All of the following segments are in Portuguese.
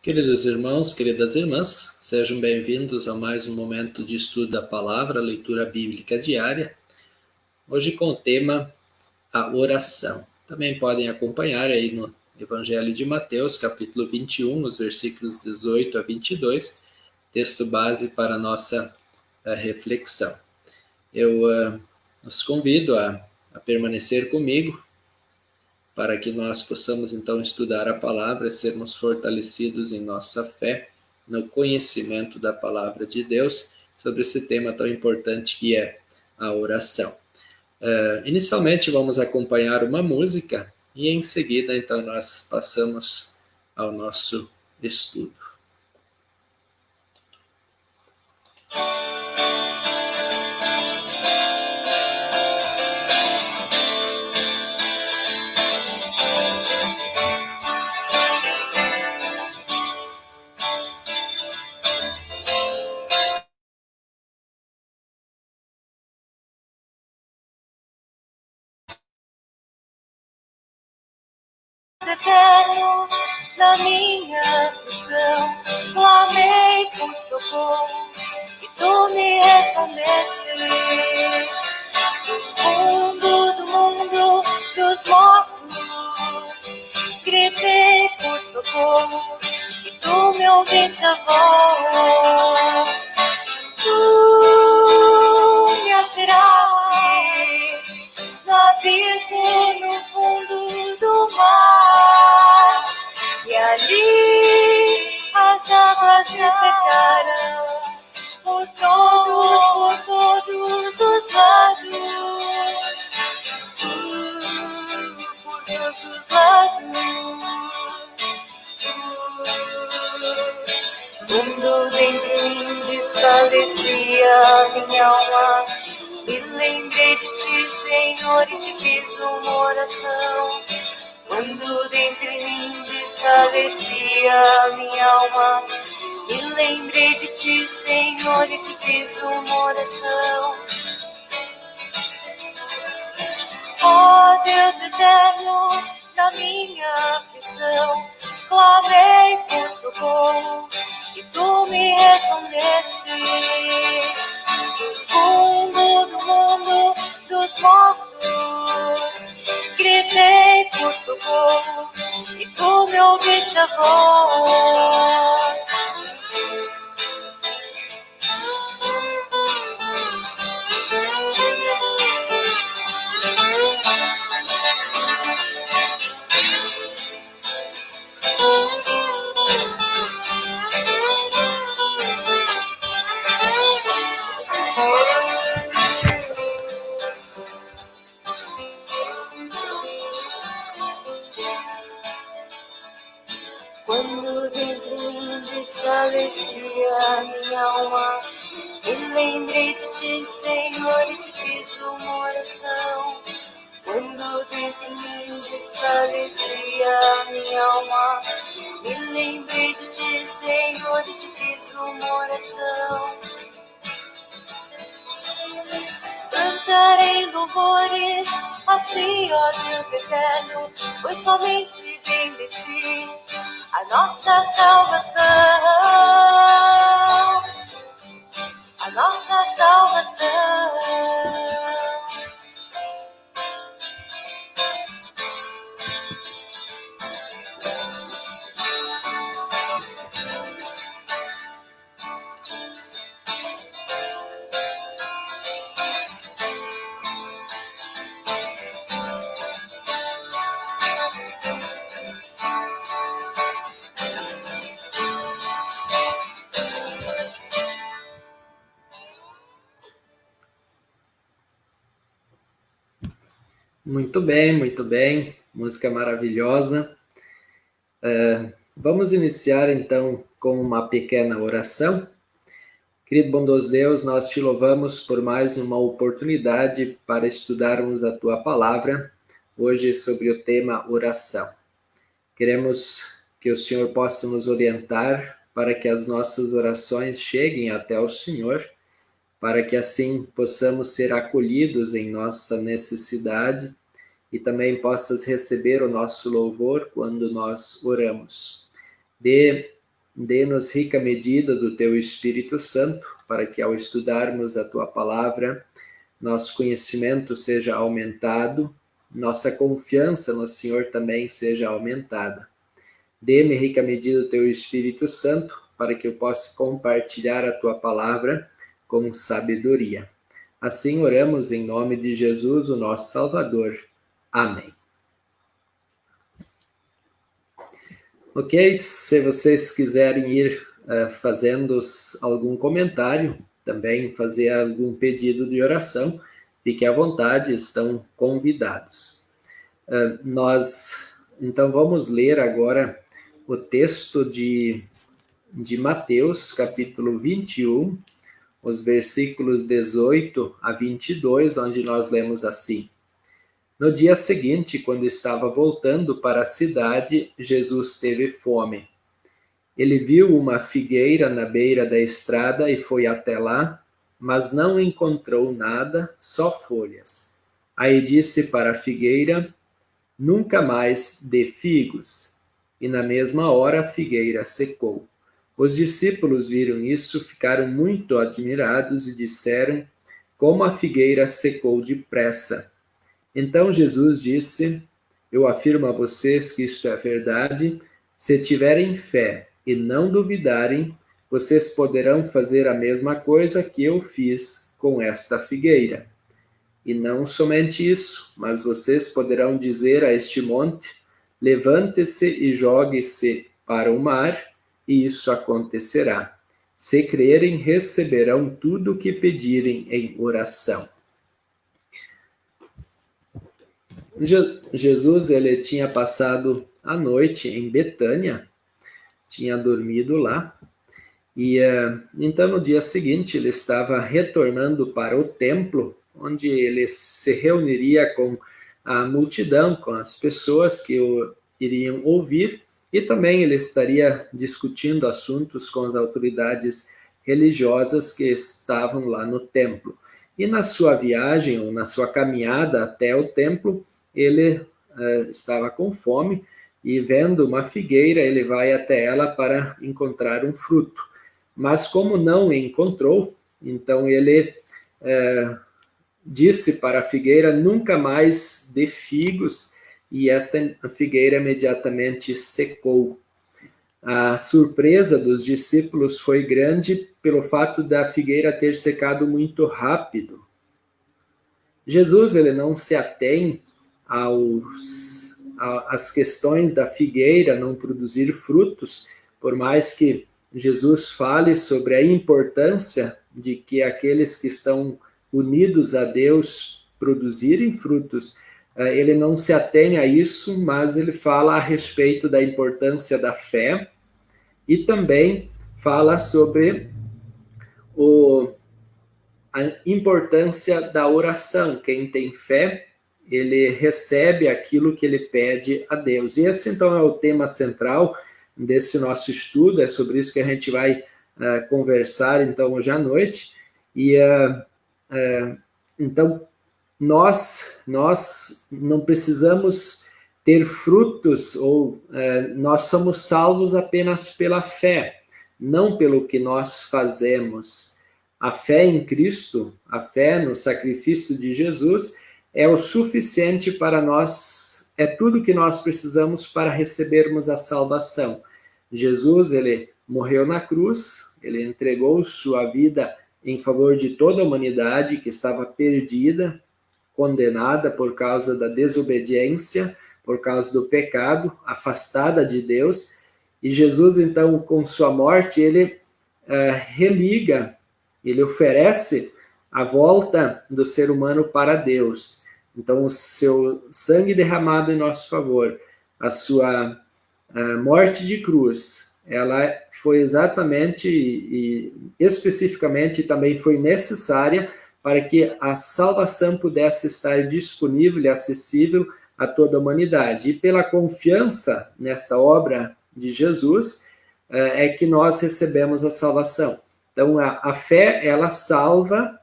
Queridos irmãos, queridas irmãs, sejam bem-vindos a mais um momento de estudo da palavra, leitura bíblica diária. Hoje com o tema a oração. Também podem acompanhar aí no Evangelho de Mateus, capítulo 21, os versículos 18 a 22, texto base para a nossa reflexão. Eu os convido a permanecer comigo, para que nós possamos então estudar a palavra e sermos fortalecidos em nossa fé, no conhecimento da palavra de Deus, sobre esse tema tão importante que é a oração. Inicialmente vamos acompanhar uma música e em seguida então nós passamos ao nosso estudo. Eterno, na minha aflição, clamei por socorro e tu me respondeste. Do mundo dos mortos, gritei por socorro e tu me ouviste a voz. Tu me atiraste no abismo, no fundo do mar, e ali as águas me cercaram por todos os lados, por todos os lados. Quando dentro de mim desfalecia minha alma, me lembrei de ti, Senhor, e te fiz uma oração. Quando dentro de mim desfalecia minha alma, me lembrei de ti, Senhor, e te fiz uma oração. Ó Deus eterno, na minha aflição, clamei por socorro e tu me respondeste. Do mundo dos mortos, gritei por socorro e tu me ouviste a voz. Quando dentro de mim desfalecia minha alma, me lembrei de ti, Senhor, e te fiz uma oração. Quando dentro de mim desfalecia minha alma, me lembrei de ti, Senhor, e te fiz uma oração. Cantarei louvores a ti, ó Deus eterno, pois somente vem de ti a nossa salvação, a nossa salvação. Muito bem, música maravilhosa. Vamos iniciar então com uma pequena oração. Querido bondoso Deus, nós te louvamos por mais uma oportunidade para estudarmos a tua palavra, hoje sobre o tema oração. Queremos que o Senhor possa nos orientar para que as nossas orações cheguem até o Senhor, para que assim possamos ser acolhidos em nossa necessidade e também possas receber o nosso louvor quando nós oramos. Dê Dê-nos rica medida do teu Espírito Santo, para que ao estudarmos a tua palavra, nosso conhecimento seja aumentado, nossa confiança no Senhor também seja aumentada. Dê-me rica medida do teu Espírito Santo, para que eu possa compartilhar a tua palavra com sabedoria. Assim oramos em nome de Jesus, o nosso Salvador. Amém. Ok, se vocês quiserem ir fazendo algum comentário, também fazer algum pedido de oração, fiquem à vontade, estão convidados. Então vamos ler agora o texto de Mateus, capítulo 21, os versículos 18 a 22, onde nós lemos assim: No dia seguinte, quando estava voltando para a cidade, Jesus teve fome. Ele viu uma figueira na beira da estrada e foi até lá, mas não encontrou nada, só folhas. Aí disse para a figueira: Nunca mais dê figos. E na mesma hora a figueira secou. Os discípulos viram isso, ficaram muito admirados e disseram: Como a figueira secou depressa. Então Jesus disse: Eu afirmo a vocês que isto é verdade. Se tiverem fé e não duvidarem, vocês poderão fazer a mesma coisa que eu fiz com esta figueira. E não somente isso, mas vocês poderão dizer a este monte: Levante-se e jogue-se para o mar, e isso acontecerá. Se crerem, receberão tudo o que pedirem em oração. Jesus, ele tinha passado a noite em Betânia, tinha dormido lá, e então no dia seguinte ele estava retornando para o templo, onde ele se reuniria com a multidão, com as pessoas que o iriam ouvir, e também ele estaria discutindo assuntos com as autoridades religiosas que estavam lá no templo. E na sua viagem, ou na sua caminhada até o templo, ele estava com fome, e vendo uma figueira, ele vai até ela para encontrar um fruto. Mas como não encontrou, então ele disse para a figueira: Nunca mais dê figos, e esta figueira imediatamente secou. A surpresa dos discípulos foi grande pelo fato da figueira ter secado muito rápido. Jesus, ele não se atém às questões da figueira não produzir frutos, por mais que Jesus fale sobre a importância de que aqueles que estão unidos a Deus produzirem frutos. Ele não se atém a isso, mas ele fala a respeito da importância da fé e também fala sobre a importância da oração. Quem tem fé, ele recebe aquilo que ele pede a Deus. E esse, então, é o tema central desse nosso estudo, é sobre isso que a gente vai conversar, então, hoje à noite. E, então, nós não precisamos ter frutos, ou nós somos salvos apenas pela fé, não pelo que nós fazemos. A fé em Cristo, a fé no sacrifício de Jesus, é o suficiente para nós, é tudo que nós precisamos para recebermos a salvação. Jesus, ele morreu na cruz, ele entregou sua vida em favor de toda a humanidade que estava perdida, condenada por causa da desobediência, por causa do pecado, afastada de Deus. E Jesus, então, com sua morte, ele religa, ele oferece a volta do ser humano para Deus. Então, o seu sangue derramado em nosso favor, a sua morte de cruz, ela foi exatamente e especificamente também foi necessária para que a salvação pudesse estar disponível e acessível a toda a humanidade. E pela confiança nesta obra de Jesus, é que nós recebemos a salvação. Então, a fé, ela salva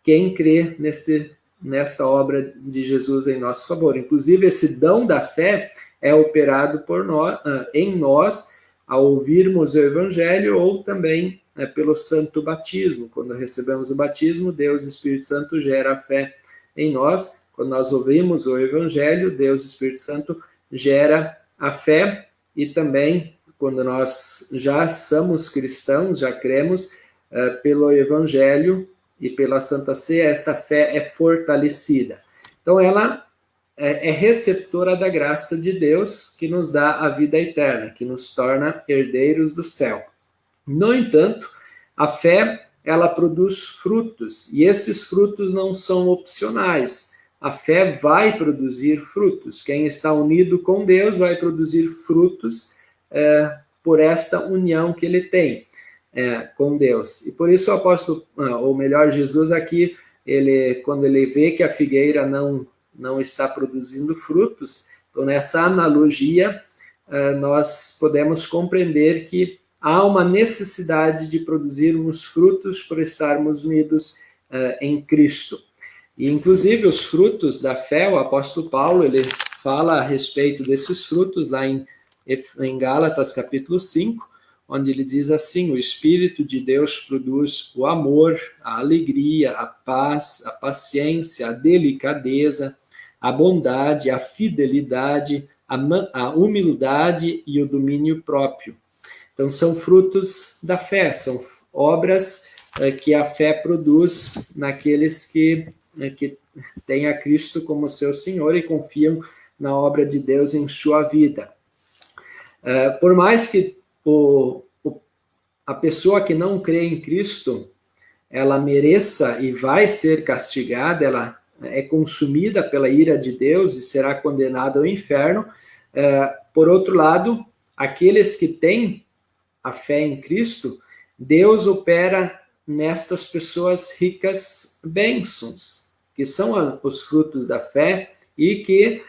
quem crê nesta obra de Jesus em nosso favor. Inclusive, esse dom da fé é operado por nós, em nós, ao ouvirmos o Evangelho ou também pelo santo batismo. Quando recebemos o batismo, Deus, Espírito Santo, gera a fé em nós. Quando nós ouvimos o Evangelho, Deus, Espírito Santo, gera a fé. E também, quando nós já somos cristãos, já cremos, pelo Evangelho e pela Santa Ceia, esta fé é fortalecida. Então, ela é receptora da graça de Deus, que nos dá a vida eterna, que nos torna herdeiros do céu. No entanto, a fé, ela produz frutos, e estes frutos não são opcionais. A fé vai produzir frutos. Quem está unido com Deus vai produzir frutos por esta união que ele tem com Deus. E por isso o apóstolo, ou melhor, Jesus aqui, quando ele vê que a figueira não está produzindo frutos, então nessa analogia nós podemos compreender que há uma necessidade de produzirmos frutos por estarmos unidos em Cristo. E inclusive os frutos da fé, o apóstolo Paulo, ele fala a respeito desses frutos lá em Gálatas capítulo 5, onde ele diz assim: o Espírito de Deus produz o amor, a alegria, a paz, a paciência, a delicadeza, a bondade, a fidelidade, a humildade e o domínio próprio. Então, são frutos da fé, são obras que a fé produz naqueles que têm a Cristo como seu Senhor e confiam na obra de Deus em sua vida. Por mais que a pessoa que não crê em Cristo, ela mereça e vai ser castigada, ela é consumida pela ira de Deus e será condenada ao inferno. Por outro lado, aqueles que têm a fé em Cristo, Deus opera nestas pessoas ricas bênçãos, que são os frutos da fé, e que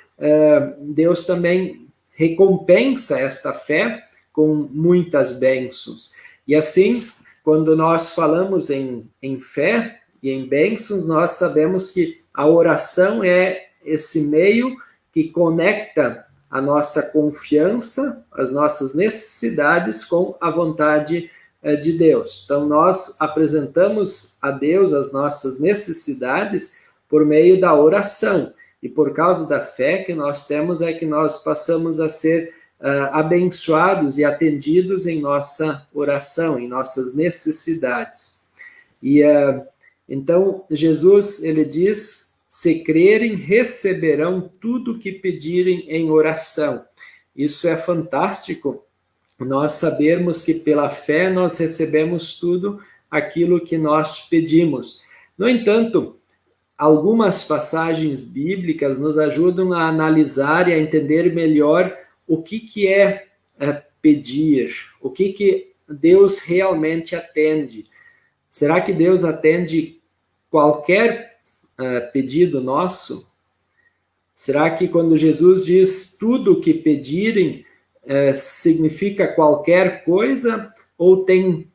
Deus também recompensa esta fé com muitas bênçãos. E assim, quando nós falamos em fé e em bênçãos, nós sabemos que a oração é esse meio que conecta a nossa confiança, as nossas necessidades com a vontade de Deus. Então, nós apresentamos a Deus as nossas necessidades por meio da oração. E por causa da fé que nós temos, é que nós passamos a ser abençoados e atendidos em nossa oração, em nossas necessidades. E então, Jesus, ele diz: se crerem, receberão tudo o que pedirem em oração. Isso é fantástico, nós sabermos que pela fé nós recebemos tudo aquilo que nós pedimos. No entanto, algumas passagens bíblicas nos ajudam a analisar e a entender melhor o que é pedir, o que Deus realmente atende. Será que Deus atende qualquer pedido nosso? Será que quando Jesus diz tudo o que pedirem, significa qualquer coisa, ou tem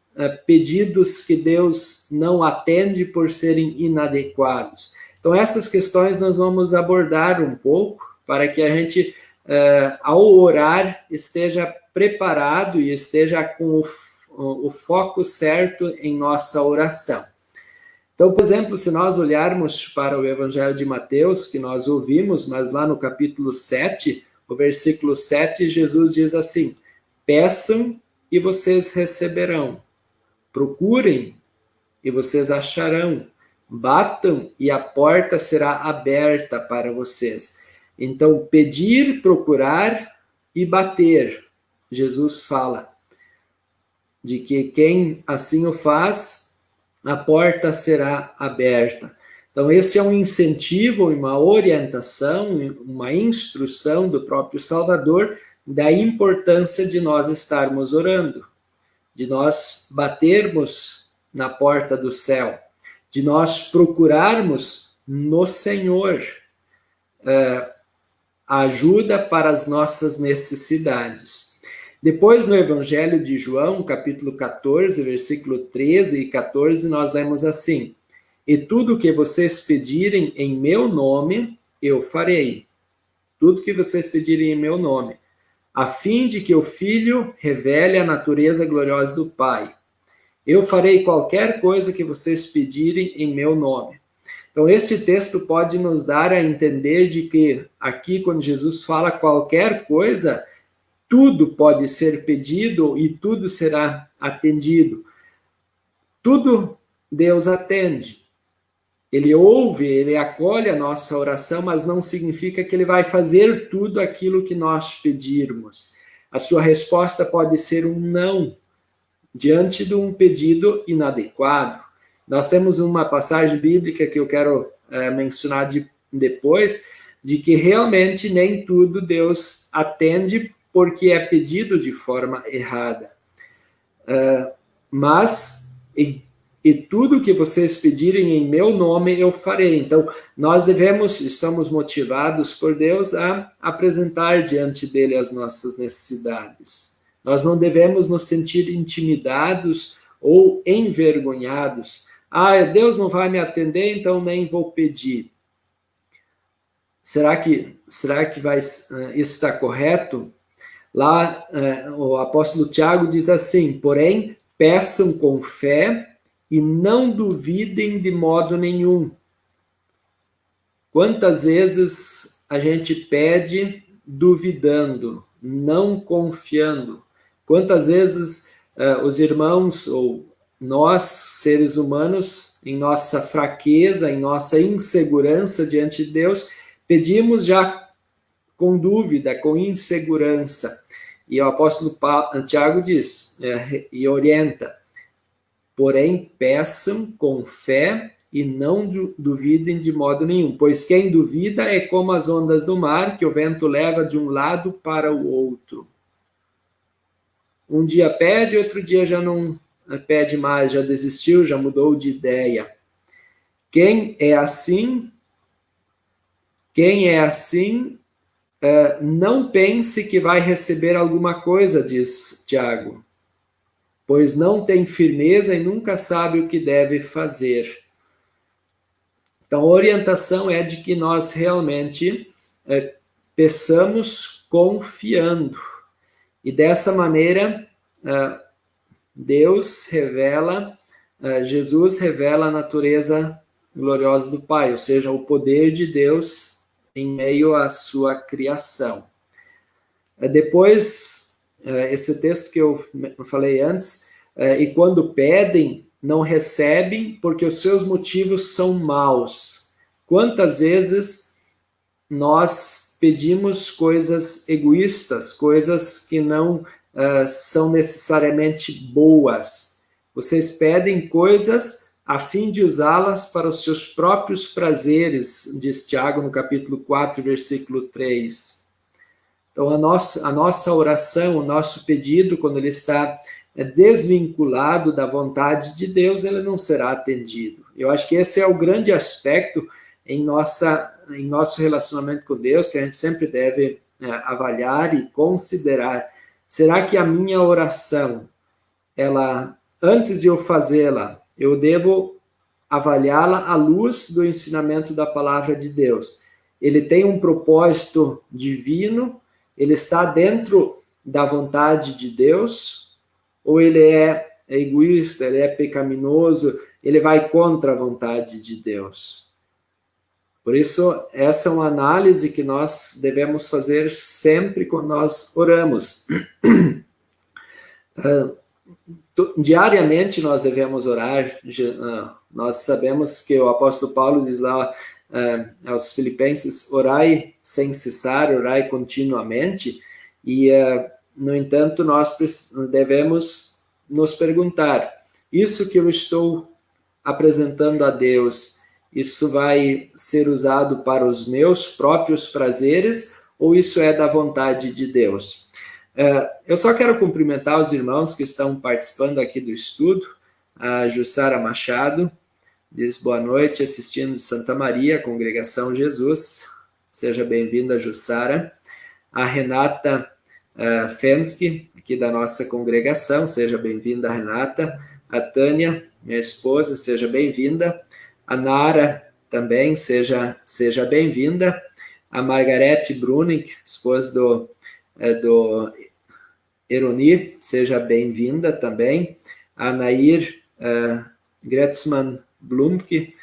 pedidos que Deus não atende por serem inadequados? Então, essas questões nós vamos abordar um pouco, para que a gente, ao orar, esteja preparado e esteja com o foco certo em nossa oração. Então, por exemplo, se nós olharmos para o Evangelho de Mateus, que nós ouvimos, mas lá no capítulo 7, o versículo 7, Jesus diz assim: peçam e vocês receberão, procurem e vocês acharão, batam e a porta será aberta para vocês. Então, pedir, procurar e bater, Jesus fala de que quem assim o faz, a porta será aberta. Então, esse é um incentivo, uma orientação, uma instrução do próprio Salvador da importância de nós estarmos orando, de nós batermos na porta do céu, de nós procurarmos no Senhor ajuda para as nossas necessidades. Depois, no Evangelho de João, capítulo 14, versículo 13 e 14, nós lemos assim: e tudo que vocês pedirem em meu nome, eu farei. Tudo que vocês pedirem em meu nome. a fim de que o Filho revele a natureza gloriosa do Pai. Eu farei qualquer coisa que vocês pedirem em meu nome. Então, este texto pode nos dar a entender de que aqui, quando Jesus fala qualquer coisa, tudo pode ser pedido e tudo será atendido. Tudo Deus atende. Ele ouve, ele acolhe a nossa oração, mas não significa que ele vai fazer tudo aquilo que nós pedirmos. A sua resposta pode ser um não, diante de um pedido inadequado. Nós temos uma passagem bíblica que eu quero mencionar depois, de que realmente nem tudo Deus atende porque é pedido de forma errada. Mas, e tudo que vocês pedirem em meu nome eu farei. Então, nós estamos motivados por Deus a apresentar diante dele as nossas necessidades. Nós não devemos nos sentir intimidados ou envergonhados. Deus não vai me atender, então nem vou pedir. Será que isso está correto? Lá, o apóstolo Tiago diz assim: porém, peçam com fé e não duvidem de modo nenhum. Quantas vezes a gente pede duvidando, não confiando? Quantas vezes os irmãos ou nós, seres humanos, em nossa fraqueza, em nossa insegurança diante de Deus, pedimos já com dúvida, com insegurança. E o apóstolo Tiago diz e orienta: porém, peçam com fé e não duvidem de modo nenhum, pois quem duvida é como as ondas do mar, que o vento leva de um lado para o outro. Um dia pede, outro dia já não pede mais, já desistiu, já mudou de ideia. Quem é assim, não pense que vai receber alguma coisa, diz Tiago, pois não tem firmeza e nunca sabe o que deve fazer. Então, a orientação é de que nós realmente peçamos confiando. E dessa maneira, Jesus revela a natureza gloriosa do Pai, ou seja, o poder de Deus em meio à sua criação. Depois, esse texto que eu falei antes, e quando pedem, não recebem porque os seus motivos são maus. Quantas vezes nós pedimos coisas egoístas, coisas que não são necessariamente boas? Vocês pedem coisas a fim de usá-las para os seus próprios prazeres, diz Tiago no capítulo 4, versículo 3. Então, a nossa oração, o nosso pedido, quando ele está desvinculado da vontade de Deus, ele não será atendido. Eu acho que esse é o grande aspecto em nosso relacionamento com Deus, que a gente sempre deve avaliar e considerar. Será que a minha oração, antes de eu fazê-la, eu devo avaliá-la à luz do ensinamento da palavra de Deus? Ele tem um propósito divino? Ele está dentro da vontade de Deus? Ou ele é egoísta, ele é pecaminoso, ele vai contra a vontade de Deus? Por isso, essa é uma análise que nós devemos fazer sempre quando nós oramos. Diariamente nós devemos orar. Nós sabemos que o apóstolo Paulo diz lá aos Filipenses: orai sem cessar, orai continuamente. E, no entanto, nós devemos nos perguntar: isso que eu estou apresentando a Deus, isso vai ser usado para os meus próprios prazeres ou isso é da vontade de Deus? Eu só quero cumprimentar os irmãos que estão participando aqui do estudo. A Jussara Machado diz boa noite, assistindo de Santa Maria, Congregação Jesus. Seja bem-vinda, Jussara. A Renata Fensky, aqui da nossa congregação, seja bem-vinda, Renata. A Tânia, minha esposa, seja bem-vinda. A Nara também, seja bem-vinda. A Margarete Bruning, esposa do do Eroni, seja bem-vinda também. A Nair Gretzmann Blumke,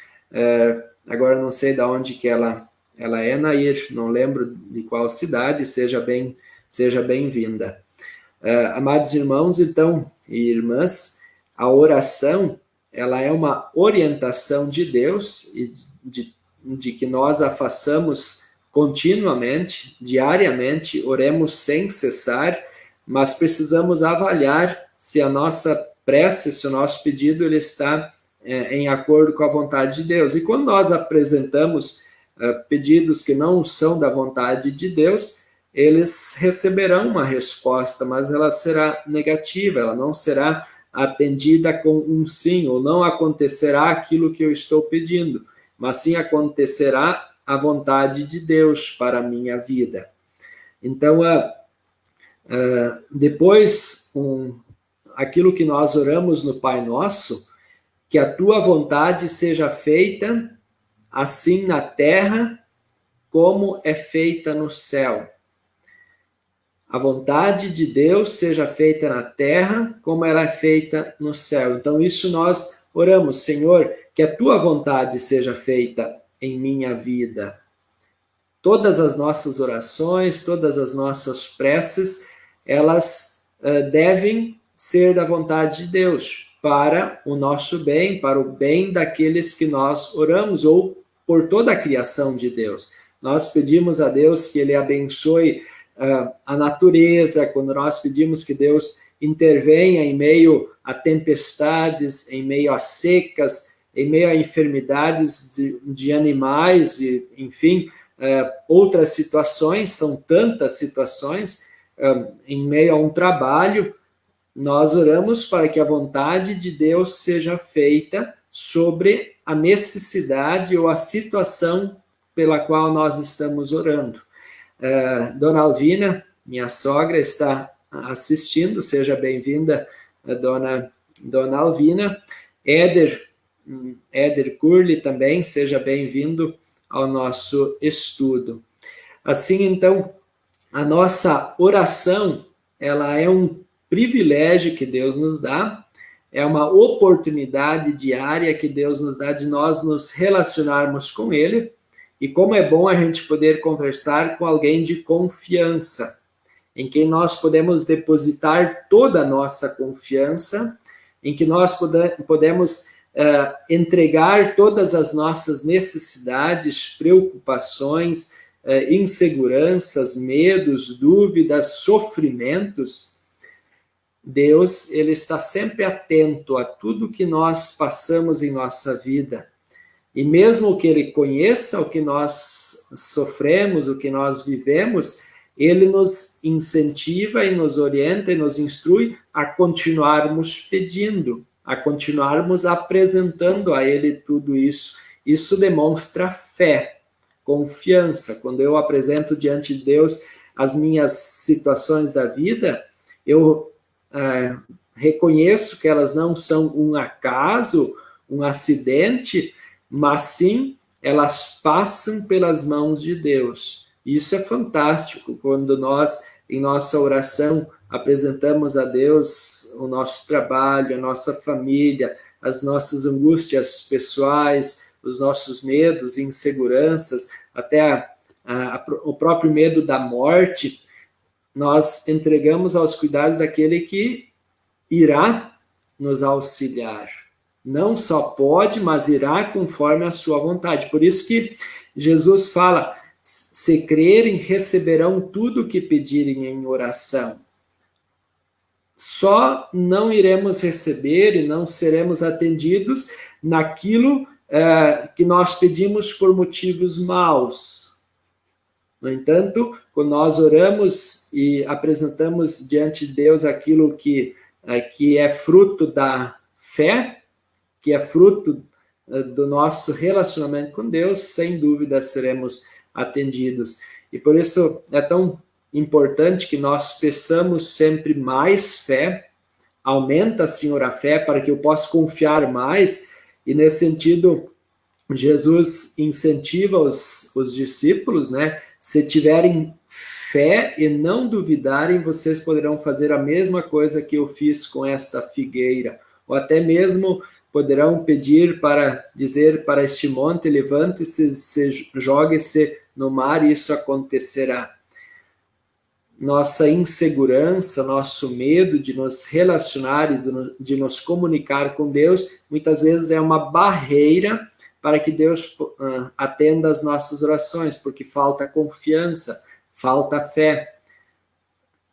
agora não sei de onde que ela é, Nair, não lembro de qual cidade, seja bem-vinda. Amados irmãos, então, e irmãs, a oração, ela é uma orientação de Deus e de que nós a façamos continuamente, diariamente, oremos sem cessar, mas precisamos avaliar se a nossa prece, se o nosso pedido, ele está em acordo com a vontade de Deus. E quando nós apresentamos pedidos que não são da vontade de Deus, eles receberão uma resposta, mas ela será negativa, ela não será atendida com um sim, ou não acontecerá aquilo que eu estou pedindo, mas sim acontecerá a vontade de Deus para a minha vida. Então, depois, aquilo que nós oramos no Pai Nosso, que a tua vontade seja feita assim na terra como é feita no céu. A vontade de Deus seja feita na terra como ela é feita no céu. Então, isso nós oramos, Senhor, que a tua vontade seja feita em minha vida. Todas as nossas orações, todas as nossas preces, elas devem ser da vontade de Deus, para o nosso bem, para o bem daqueles que nós oramos, ou por toda a criação de Deus. Nós pedimos a Deus que Ele abençoe a natureza, quando nós pedimos que Deus intervenha em meio a tempestades, em meio a secas, em meio a enfermidades de animais, e, enfim, outras situações, são tantas situações, em meio a um trabalho, nós oramos para que a vontade de Deus seja feita sobre a necessidade ou a situação pela qual nós estamos orando. Dona Alvina, minha sogra, está assistindo, seja bem-vinda, Dona Alvina. Éder Curli também, seja bem-vindo ao nosso estudo. Assim, então, a nossa oração, ela é um privilégio que Deus nos dá, é uma oportunidade diária que Deus nos dá de nós nos relacionarmos com Ele, e como é bom a gente poder conversar com alguém de confiança, em quem nós podemos depositar toda a nossa confiança, em que nós podemos entregar todas as nossas necessidades, preocupações, inseguranças, medos, dúvidas, sofrimentos. Deus, Ele está sempre atento a tudo que nós passamos em nossa vida. E mesmo que Ele conheça o que nós sofremos, o que nós vivemos, Ele nos incentiva e nos orienta e nos instrui a continuarmos pedindo, a continuarmos apresentando a Ele tudo isso. Isso demonstra fé, confiança. Quando eu apresento diante de Deus as minhas situações da vida, eu reconheço que elas não são um acaso, um acidente, mas sim elas passam pelas mãos de Deus. Isso é fantástico quando nós, em nossa oração, apresentamos a Deus o nosso trabalho, a nossa família, as nossas angústias pessoais, os nossos medos e inseguranças, até o próprio medo da morte. Nós entregamos aos cuidados daquele que irá nos auxiliar. Não só pode, mas irá conforme a sua vontade. Por isso que Jesus fala, se crerem, receberão tudo o que pedirem em oração. Só não iremos receber e não seremos atendidos naquilo que nós pedimos por motivos maus. No entanto, quando nós oramos e apresentamos diante de Deus aquilo que é fruto da fé, que é fruto do nosso relacionamento com Deus, sem dúvida seremos atendidos. E por isso é tão importante que nós peçamos sempre mais fé, aumenta, Senhor, a fé para que eu possa confiar mais, e nesse sentido, Jesus incentiva os discípulos, né? Se tiverem fé e não duvidarem, vocês poderão fazer a mesma coisa que eu fiz com esta figueira. Ou até mesmo poderão pedir para dizer para este monte, levante-se, jogue-se no mar, e isso acontecerá. Nossa insegurança, nosso medo de nos relacionar e de nos comunicar com Deus, muitas vezes é uma barreira para que Deus atenda às nossas orações, porque falta confiança, falta fé.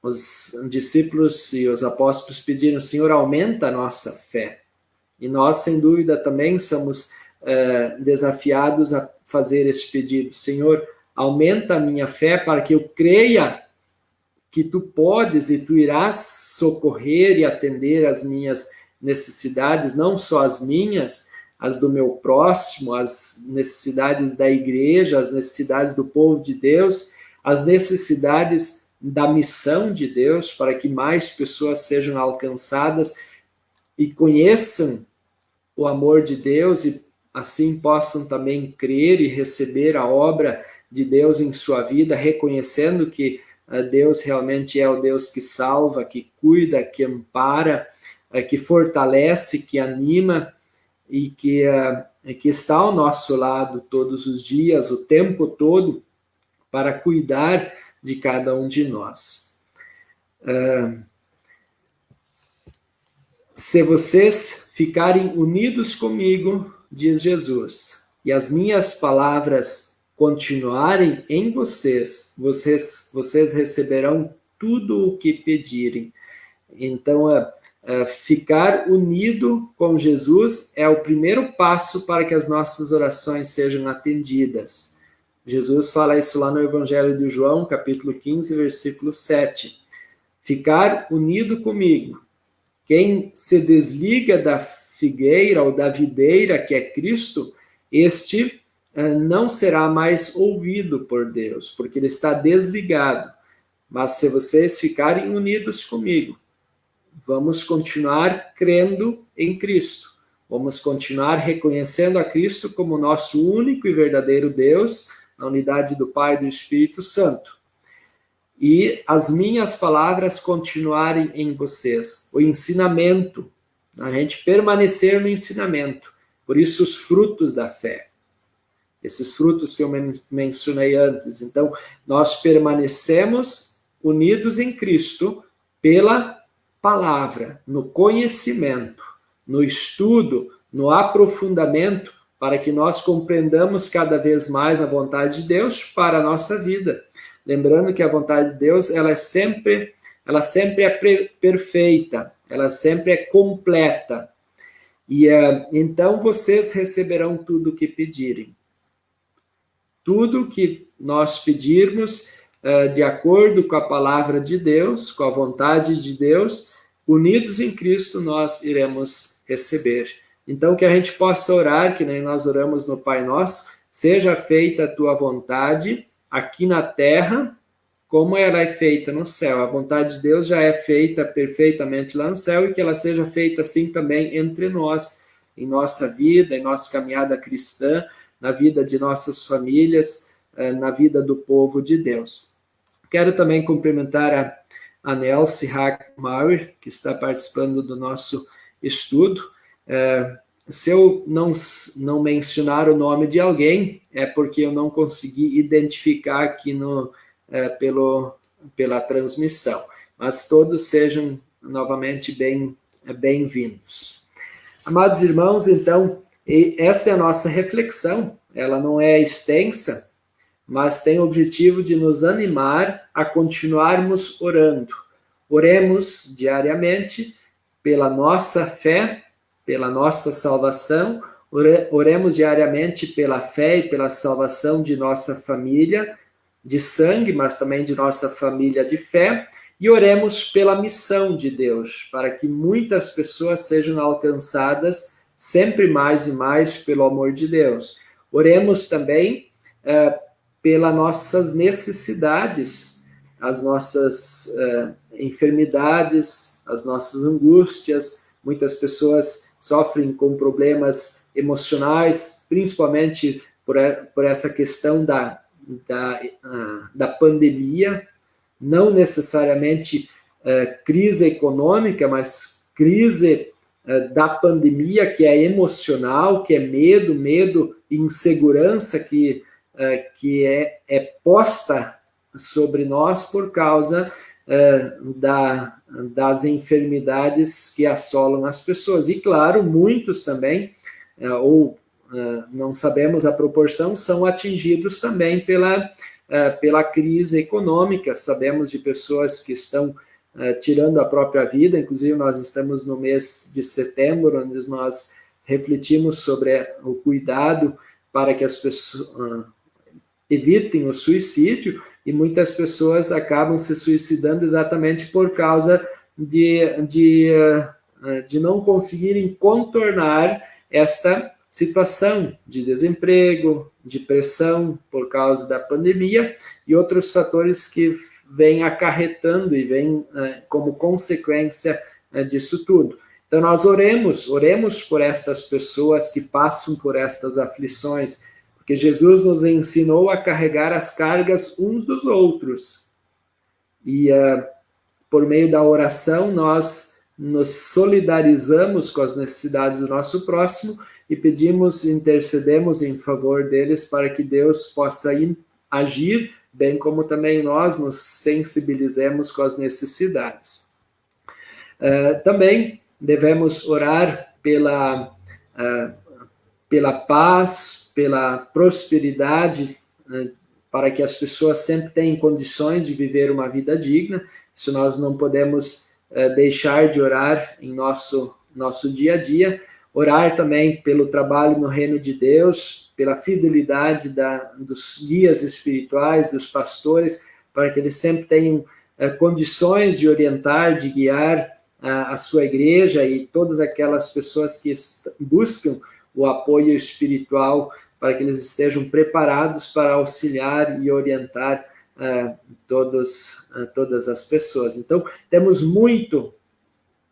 Os discípulos e os apóstolos pediram: Senhor, aumenta a nossa fé. E nós, sem dúvida, também somos desafiados a fazer esse pedido. Senhor, aumenta a minha fé para que eu creia que tu podes e tu irás socorrer e atender as minhas necessidades, não só as minhas, as do meu próximo, as necessidades da igreja, as necessidades do povo de Deus, as necessidades da missão de Deus, para que mais pessoas sejam alcançadas e conheçam o amor de Deus e assim possam também crer e receber a obra de Deus em sua vida, reconhecendo que Deus realmente é o Deus que salva, que cuida, que ampara, que fortalece, que anima e que está ao nosso lado todos os dias, o tempo todo, para cuidar de cada um de nós. Se vocês ficarem unidos comigo, diz Jesus, e as minhas palavras continuarem em vocês, vocês receberão tudo o que pedirem. Então, ficar unido com Jesus é o primeiro passo para que as nossas orações sejam atendidas. Jesus fala isso lá no Evangelho de João, capítulo 15, versículo 7. Ficar unido comigo. Quem se desliga da figueira ou da videira, que é Cristo, este não será mais ouvido por Deus, porque ele está desligado. Mas se vocês ficarem unidos comigo, vamos continuar crendo em Cristo. Vamos continuar reconhecendo a Cristo como nosso único e verdadeiro Deus, na unidade do Pai e do Espírito Santo. E as minhas palavras continuarem em vocês. O ensinamento, a gente permanecer no ensinamento. Por isso os frutos da fé. Esses frutos que eu mencionei antes. Então, nós permanecemos unidos em Cristo pela palavra, no conhecimento, no estudo, no aprofundamento, para que nós compreendamos cada vez mais a vontade de Deus para a nossa vida. Lembrando que a vontade de Deus, ela sempre é perfeita, ela sempre é completa. E então vocês receberão tudo o que pedirem. Tudo que nós pedirmos, de acordo com a palavra de Deus, com a vontade de Deus, unidos em Cristo, nós iremos receber. Então, que a gente possa orar, que nem nós oramos no Pai Nosso, seja feita a tua vontade aqui na terra, como ela é feita no céu. A vontade de Deus já é feita perfeitamente lá no céu e que ela seja feita assim também entre nós, em nossa vida, em nossa caminhada cristã, na vida de nossas famílias, na vida do povo de Deus. Quero também cumprimentar a Nelsie Hackmauer, que está participando do nosso estudo. Se eu não mencionar o nome de alguém, é porque eu não consegui identificar aqui pela transmissão. Mas todos sejam novamente bem-vindos. Amados irmãos, então, esta é a nossa reflexão. Ela não é extensa, mas tem o objetivo de nos animar a continuarmos orando. Oremos diariamente pela nossa fé, pela nossa salvação, oremos diariamente pela fé e pela salvação de nossa família de sangue, mas também de nossa família de fé, e oremos pela missão de Deus, para que muitas pessoas sejam alcançadas sempre mais e mais pelo amor de Deus. Oremos também pelas nossas necessidades, as nossas enfermidades, as nossas angústias. Muitas pessoas sofrem com problemas emocionais, principalmente por essa questão da pandemia, não necessariamente crise econômica, mas crise da pandemia, que é emocional, que é medo e insegurança que é posta sobre nós por causa das enfermidades que assolam as pessoas. E, claro, muitos também, não sabemos a proporção, são atingidos também pela crise econômica. Sabemos de pessoas que estão tirando a própria vida. Inclusive, nós estamos no mês de setembro, onde nós refletimos sobre o cuidado para que as pessoas evitem o suicídio, e muitas pessoas acabam se suicidando exatamente por causa de não conseguirem contornar esta situação de desemprego, de pressão por causa da pandemia e outros fatores que vêm acarretando e vêm como consequência disso tudo. Então nós oremos por estas pessoas que passam por estas aflições, porque Jesus nos ensinou a carregar as cargas uns dos outros. E por meio da oração nós nos solidarizamos com as necessidades do nosso próximo e pedimos, intercedemos em favor deles para que Deus possa agir, bem como também nós nos sensibilizemos com as necessidades. Também devemos orar pela paz, pela prosperidade, para que as pessoas sempre tenham condições de viver uma vida digna. Isso nós não podemos deixar de orar em nosso dia a dia. Orar também pelo trabalho no reino de Deus, pela fidelidade dos guias espirituais, dos pastores, para que eles sempre tenham condições de orientar, de guiar a sua igreja e todas aquelas pessoas que buscam o apoio espiritual, para que eles estejam preparados para auxiliar e orientar todas as pessoas. Então, temos muito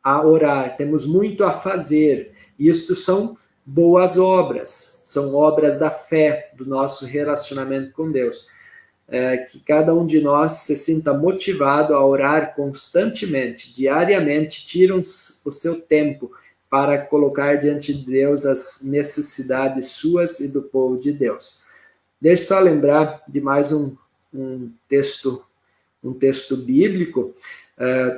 a orar, temos muito a fazer. Isto são boas obras, são obras da fé, do nosso relacionamento com Deus. Que cada um de nós se sinta motivado a orar constantemente, diariamente, tire o seu tempo para colocar diante de Deus as necessidades suas e do povo de Deus. Deixa eu só lembrar de mais um texto bíblico.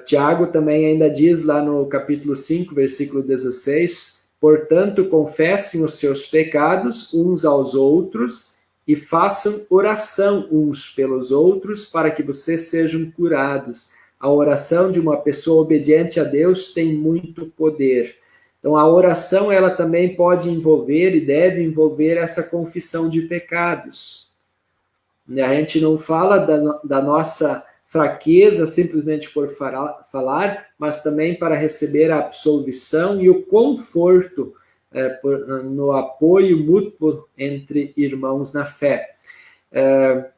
Tiago também ainda diz lá no capítulo 5, versículo 16, portanto, confessem os seus pecados uns aos outros e façam oração uns pelos outros para que vocês sejam curados. A oração de uma pessoa obediente a Deus tem muito poder. Então, a oração, ela também pode envolver e deve envolver essa confissão de pecados. A gente não fala da nossa fraqueza simplesmente por falar, mas também para receber a absolvição e o conforto no apoio mútuo entre irmãos na fé.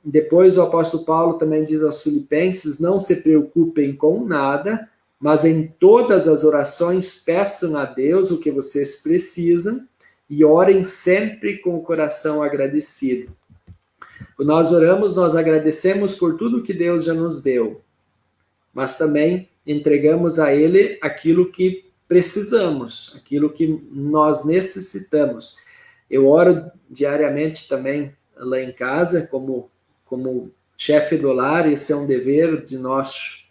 Depois, o apóstolo Paulo também diz aos Filipenses, não se preocupem com nada, mas em todas as orações peçam a Deus o que vocês precisam e orem sempre com o coração agradecido. Quando nós oramos, nós agradecemos por tudo que Deus já nos deu, mas também entregamos a Ele aquilo que precisamos, aquilo que nós necessitamos. Eu oro diariamente também lá em casa, como chefe do lar, esse é um dever de nós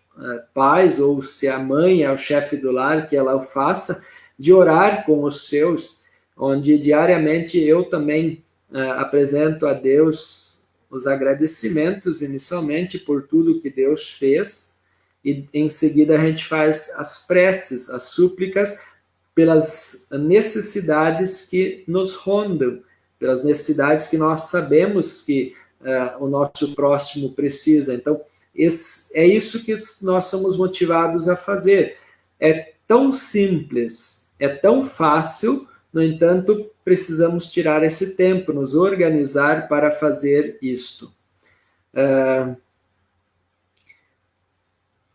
pais, ou se a mãe é o chefe do lar, que ela o faça, de orar com os seus, onde diariamente eu também apresento a Deus os agradecimentos inicialmente por tudo que Deus fez, e em seguida a gente faz as preces, as súplicas pelas necessidades que nos rondam, pelas necessidades que nós sabemos que o nosso próximo precisa. Então, é isso que nós somos motivados a fazer. É tão simples, é tão fácil, no entanto, precisamos tirar esse tempo, nos organizar para fazer isto.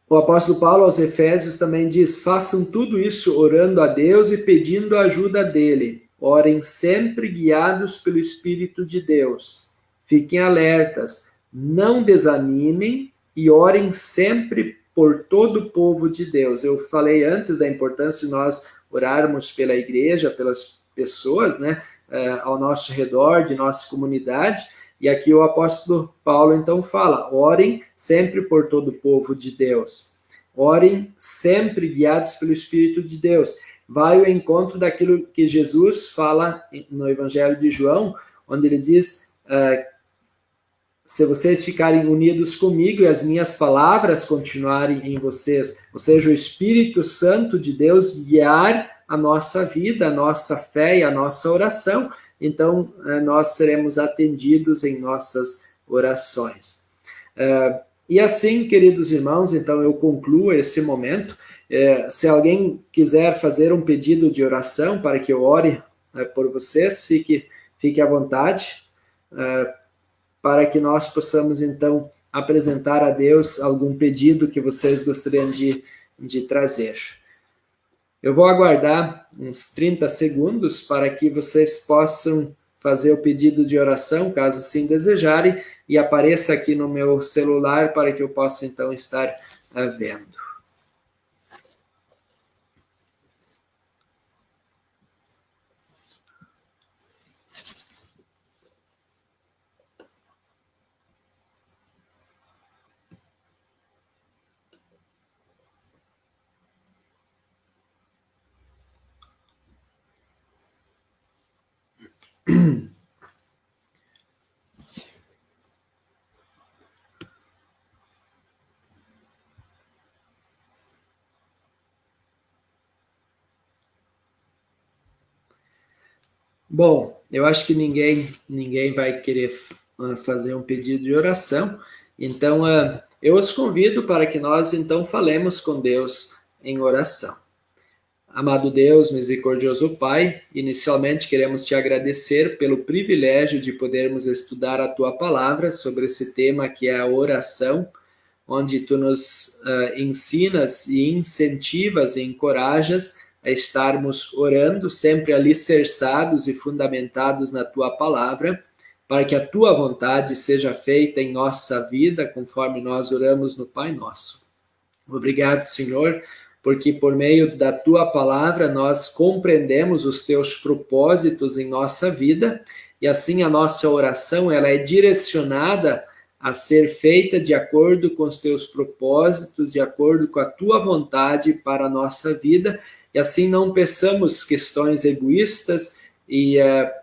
O apóstolo Paulo aos Efésios também diz, façam tudo isso orando a Deus e pedindo a ajuda dele. Orem sempre guiados pelo Espírito de Deus. Fiquem alertas, não desanimem, e orem sempre por todo o povo de Deus. Eu falei antes da importância de nós orarmos pela igreja, pelas pessoas, né, ao nosso redor, de nossa comunidade, e aqui o apóstolo Paulo então fala, orem sempre por todo o povo de Deus. Orem sempre guiados pelo Espírito de Deus. Vai ao encontro daquilo que Jesus fala no Evangelho de João, onde ele diz, se vocês ficarem unidos comigo e as minhas palavras continuarem em vocês, ou seja, o Espírito Santo de Deus guiar a nossa vida, a nossa fé e a nossa oração, então nós seremos atendidos em nossas orações. E assim, queridos irmãos, então eu concluo esse momento. Se alguém quiser fazer um pedido de oração para que eu ore por vocês, fique à vontade, para que nós possamos, então, apresentar a Deus algum pedido que vocês gostariam de trazer. Eu vou aguardar uns 30 segundos para que vocês possam fazer o pedido de oração, caso assim desejarem, e apareça aqui no meu celular para que eu possa, então, estar vendo. Bom, eu acho que ninguém vai querer fazer um pedido de oração, então eu os convido para que nós então falemos com Deus em oração. Amado Deus, misericordioso Pai, inicialmente queremos te agradecer pelo privilégio de podermos estudar a tua palavra sobre esse tema que é a oração, onde tu nos ensinas e incentivas e encorajas a estarmos orando, sempre alicerçados e fundamentados na tua palavra, para que a tua vontade seja feita em nossa vida, conforme nós oramos no Pai Nosso. Obrigado, Senhor, porque por meio da tua palavra nós compreendemos os teus propósitos em nossa vida, e assim a nossa oração ela é direcionada a ser feita de acordo com os teus propósitos, de acordo com a tua vontade para a nossa vida, e assim não peçamos questões egoístas e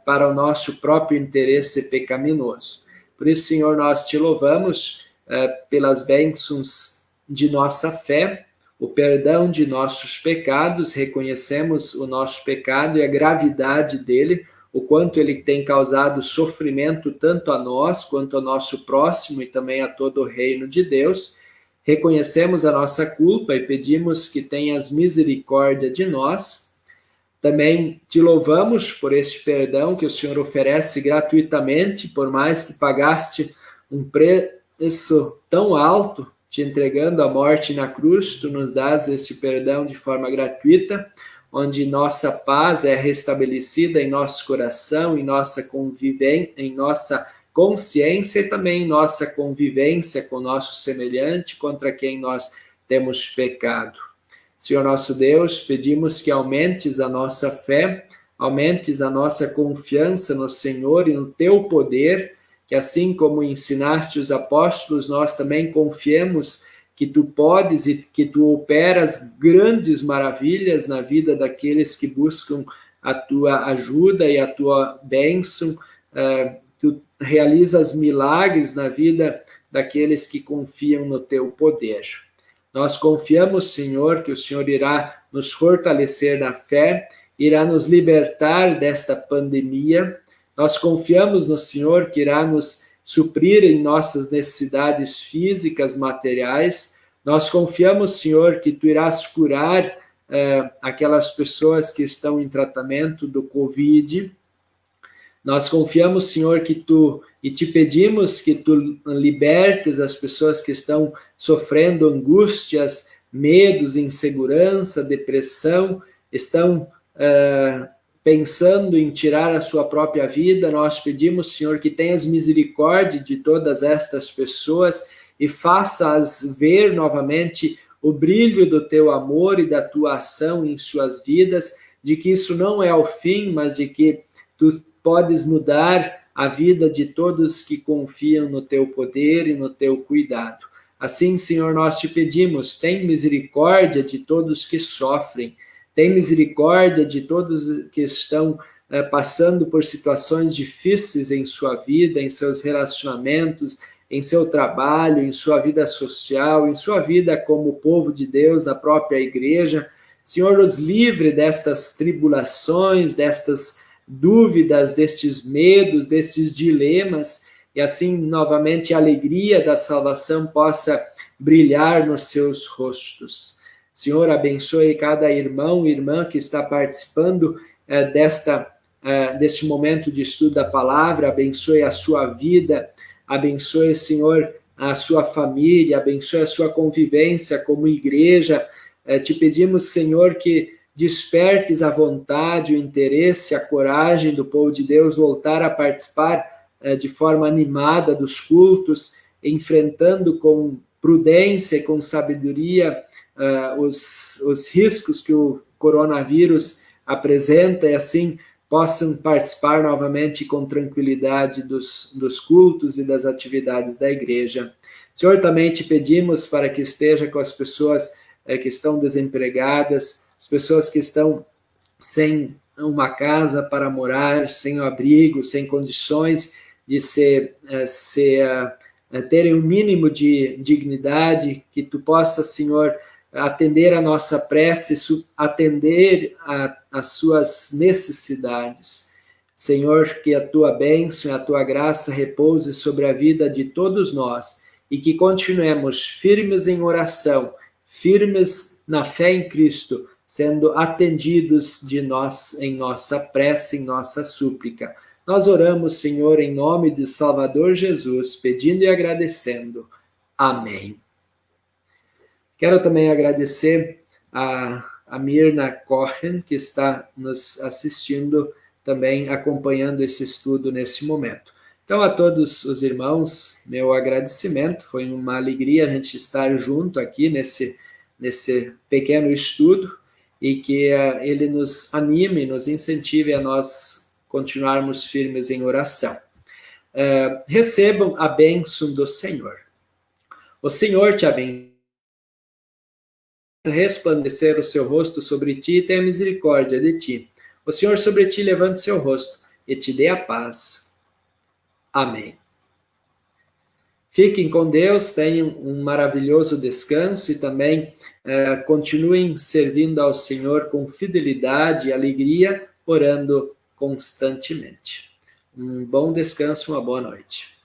para o nosso próprio interesse pecaminoso. Por isso, Senhor, nós te louvamos pelas bênçãos de nossa fé, o perdão de nossos pecados, reconhecemos o nosso pecado e a gravidade dele, o quanto ele tem causado sofrimento tanto a nós quanto ao nosso próximo e também a todo o reino de Deus. Reconhecemos a nossa culpa e pedimos que tenhas misericórdia de nós. Também te louvamos por este perdão que o Senhor oferece gratuitamente, por mais que pagaste um preço tão alto, te entregando a morte na cruz, tu nos dás esse perdão de forma gratuita, onde nossa paz é restabelecida em nosso coração, em nossa convivência, em nossa consciência e também em nossa convivência com o nosso semelhante, contra quem nós temos pecado. Senhor nosso Deus, pedimos que aumentes a nossa fé, aumentes a nossa confiança no Senhor e no teu poder, que assim como ensinaste os apóstolos, nós também confiemos que tu podes e que tu operas grandes maravilhas na vida daqueles que buscam a tua ajuda e a tua bênção. Tu realizas milagres na vida daqueles que confiam no teu poder. Nós confiamos, Senhor, que o Senhor irá nos fortalecer na fé, irá nos libertar desta pandemia. Nós confiamos no Senhor que irá nos suprir em nossas necessidades físicas, materiais. Nós confiamos, Senhor, que tu irás curar aquelas pessoas que estão em tratamento do Covid. Nós confiamos, Senhor, e te pedimos que tu libertes as pessoas que estão sofrendo angústias, medos, insegurança, depressão, estão pensando em tirar a sua própria vida. Nós pedimos, Senhor, que tenhas misericórdia de todas estas pessoas e faça-as ver novamente o brilho do teu amor e da tua ação em suas vidas, de que isso não é o fim, mas de que tu podes mudar a vida de todos que confiam no teu poder e no teu cuidado. Assim, Senhor, nós te pedimos, tem misericórdia de todos que sofrem, tem misericórdia de todos que estão passando por situações difíceis em sua vida, em seus relacionamentos, em seu trabalho, em sua vida social, em sua vida como povo de Deus, na própria igreja. Senhor, nos livre destas tribulações, destas dúvidas, destes medos, destes dilemas, e assim, novamente, a alegria da salvação possa brilhar nos seus rostos. Senhor, abençoe cada irmão e irmã que está participando deste momento de estudo da palavra, abençoe a sua vida, abençoe, Senhor, a sua família, abençoe a sua convivência como igreja. Te pedimos, Senhor, que despertes a vontade, o interesse, a coragem do povo de Deus voltar a participar de forma animada dos cultos, enfrentando com prudência e com sabedoria os riscos que o coronavírus apresenta, e assim possam participar novamente com tranquilidade dos cultos e das atividades da igreja. Senhor, também te pedimos para que esteja com as pessoas que estão desempregadas, as pessoas que estão sem uma casa para morar, sem abrigo, sem condições de terem um mínimo de dignidade, que tu possa, Senhor, atender a nossa prece, atender as suas necessidades. Senhor, que a tua bênção e a tua graça repouse sobre a vida de todos nós e que continuemos firmes em oração, firmes na fé em Cristo, sendo atendidos em nossa prece, em nossa súplica. Nós oramos, Senhor, em nome de Salvador Jesus, pedindo e agradecendo. Amém. Quero também agradecer a Mirna Cohen, que está nos assistindo, também acompanhando esse estudo nesse momento. Então, a todos os irmãos, meu agradecimento. Foi uma alegria a gente estar junto aqui nesse pequeno estudo, e que ele nos anime, nos incentive a nós continuarmos firmes em oração. Recebam a bênção do Senhor. O Senhor te abençoe, resplandecer o seu rosto sobre ti e tenha misericórdia de ti. O Senhor sobre ti levante seu rosto e te dê a paz. Amém. Fiquem com Deus, tenham um maravilhoso descanso e também continuem servindo ao Senhor com fidelidade e alegria, orando constantemente. Um bom descanso, uma boa noite.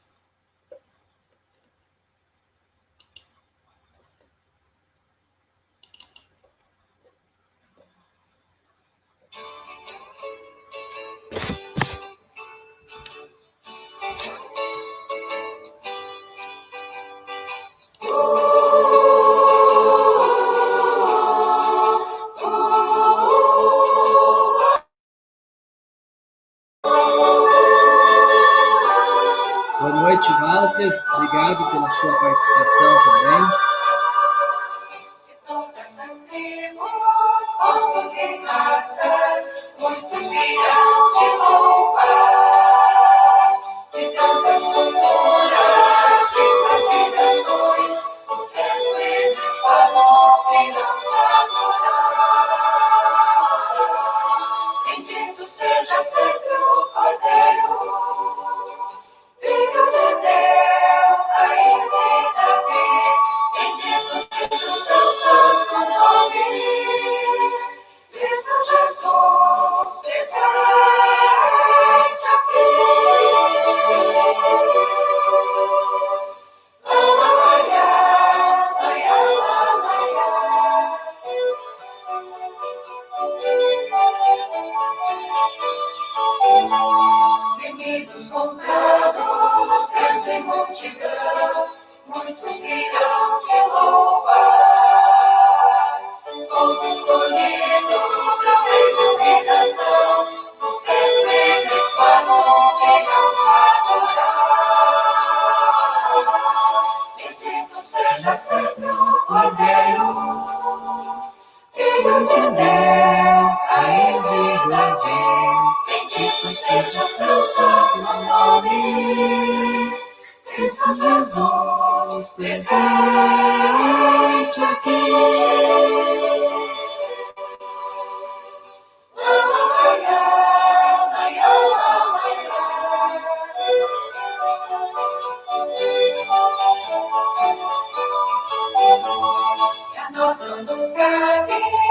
Boa noite, Walter. Obrigado pela sua participação também. Muitos virão te louvar, de tantas culturas, línguas e nações, no tempo e no espaço virão te adorar. Bendito seja sempre o Cordeiro, Filho de Deus, raiz de Davi, bendito seja o seu santo nome. Cristo Jesus, presente aqui. Aleluia, aleluia, aleluia. Remidos comprados, grande multidão, muitos virão te louvar. Povo escolhido da iluminação, no tempo e no espaço virão te adorar. Bendito Cristo Jesus presente aqui. Que a nós nos cabe